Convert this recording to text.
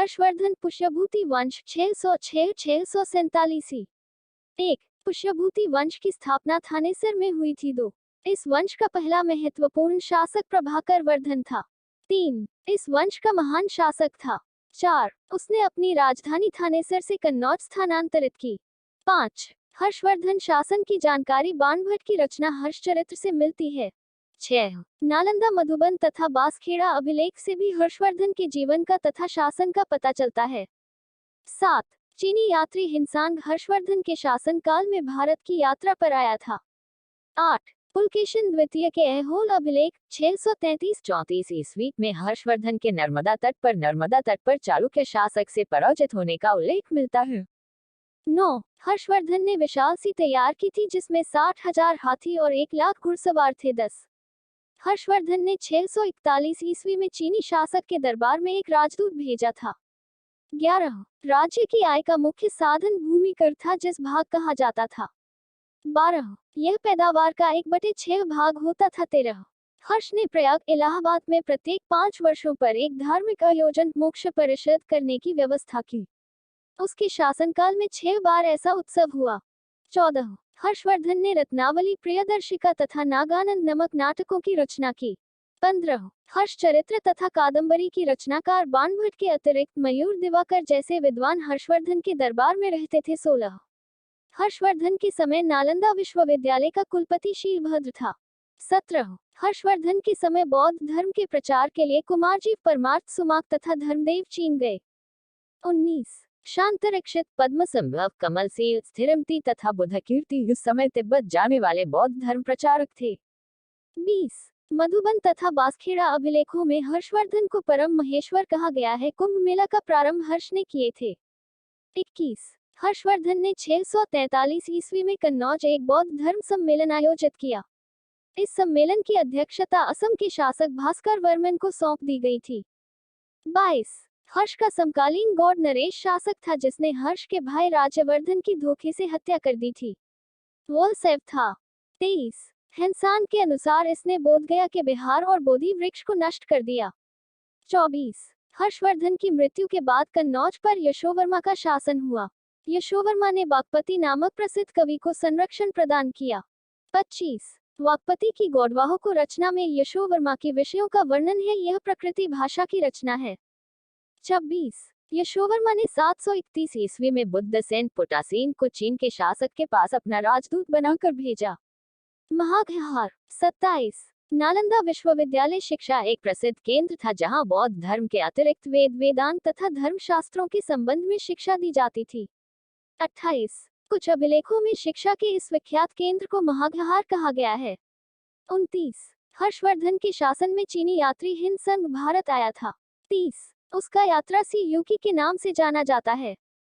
हर्षवर्धन पुष्यभूति वंश 606-647। 1. पुष्यभूति वंश की स्थापना थानेसर में हुई थी। 2. इस वंश का पहला महत्वपूर्ण शासक प्रभाकर वर्धन था। 3. इस वंश का महान शासक था। 4. उसने अपनी राजधानी थानेसर से कन्नौज स्थानांतरित की। 5. हर्षवर्धन शासन की जानकारी बाणभट्ट की रचना हर्षचरित्र से मिलती है। 6. नालंदा मधुबन तथा बांसखेड़ा अभिलेख से भी हर्षवर्धन के जीवन का तथा शासन का पता चलता है। 7. चीनी यात्री हिनसांग हर्षवर्धन के शासन काल में भारत की यात्रा पर आया था। 8. पुलकेशिन द्वितीय के ऐहोल अभिलेख 633-34 ईस्वी में हर्षवर्धन के नर्मदा तट पर चालुक्य शासक से पराजित होने का उल्लेख मिलता है। 9. हर्षवर्धन ने विशाल सी तैयार की थी जिसमें 60,000 हाथी और 1,00,000 घुड़सवार थे। 10. हर्षवर्धन ने 641 ईस्वी में चीनी शासक के दरबार में एक राजदूत भेजा था। 11. राज्य की आय का मुख्य साधन भूमि कर था जिस भाग कहा जाता था। 12. यह पैदावार का 1/6 भाग होता था। 13. हर्ष ने प्रयाग इलाहाबाद में प्रत्येक 5 वर्षों पर एक धार्मिक आयोजन मोक्ष परिषद करने की व्यवस्था की। उसके शासनकाल में 6 बार ऐसा उत्सव हुआ। 14. हर्षवर्धन ने रत्नावली प्रियदर्शिका तथा नागानंद नमक नाटकों की रचना की। 15. हर्षचरित्र तथा कादंबरी की रचनाकार बाणभट्ट के अतिरिक्त मयूर दिवाकर जैसे विद्वान हर्षवर्धन के दरबार में रहते थे। 16. हर्षवर्धन के समय नालंदा विश्वविद्यालय का कुलपति शीलभद्र था। 17. हर्षवर्धन के समय बौद्ध धर्म के प्रचार के लिए कुमारजीव परमार्थ सुमाक तथा धर्मदेव चीन गए। 19. शांतरक्षित पद्मसंभव कमलसेन स्थिरमती तथा बुधकीर्ति उस समय तिब्बत जाने वाले बौद्ध धर्म प्रचारक थे। 20. मधुबन तथा बांसखेड़ा अभिलेखों में हर्षवर्धन को परम महेश्वर कहा गया है। कुंभ मेला का प्रारंभ हर्ष ने किए थे। 21. हर्षवर्धन ने 643 ईस्वी में कन्नौज एक बौद्ध धर्म सम्मेलन आयोजित किया। इस सम्मेलन की अध्यक्षता असम के शासक भास्कर वर्मन को सौंप दी गई थी। 22. हर्ष का समकालीन गौड़ नरेश शासक था जिसने हर्ष के भाई राज्यवर्धन की धोखे से हत्या कर दी थी। वो सैव था। 23. हिनसान के अनुसार इसने बोधगया के बिहार और बोधि वृक्ष को नष्ट कर दिया। 24. हर्षवर्धन की मृत्यु के बाद कन्नौज पर यशोवर्मा का शासन हुआ। यशोवर्मा ने वाक्पति नामक प्रसिद्ध कवि को संरक्षण प्रदान किया। 25. वाक्पति की गौडवाहों को रचना में यशोवर्मा के विषयों का वर्णन है। यह प्रकृति भाषा की रचना है। 26. यशोवर्मा ने 731 ईस्वी में बुद्धसेन पुटासेन को चीन के शासक के पास अपना राजदूत बनाकर भेजा। महागहार। 27. नालंदा विश्वविद्यालय शिक्षा एक प्रसिद्ध केंद्र था जहां बौद्ध धर्म के अतिरिक्त वेद वेदांत तथा धर्मशास्त्रों के संबंध में शिक्षा दी जाती थी। 28. कुछ अभिलेखों में शिक्षा के इस विख्यात केंद्र को महागहार कहा गया है। 29. हर्षवर्धन के शासन में चीनी यात्री हिनसंग भारत आया था। 30. उसका यात्रा सी यूकी के नाम से जाना जाता है।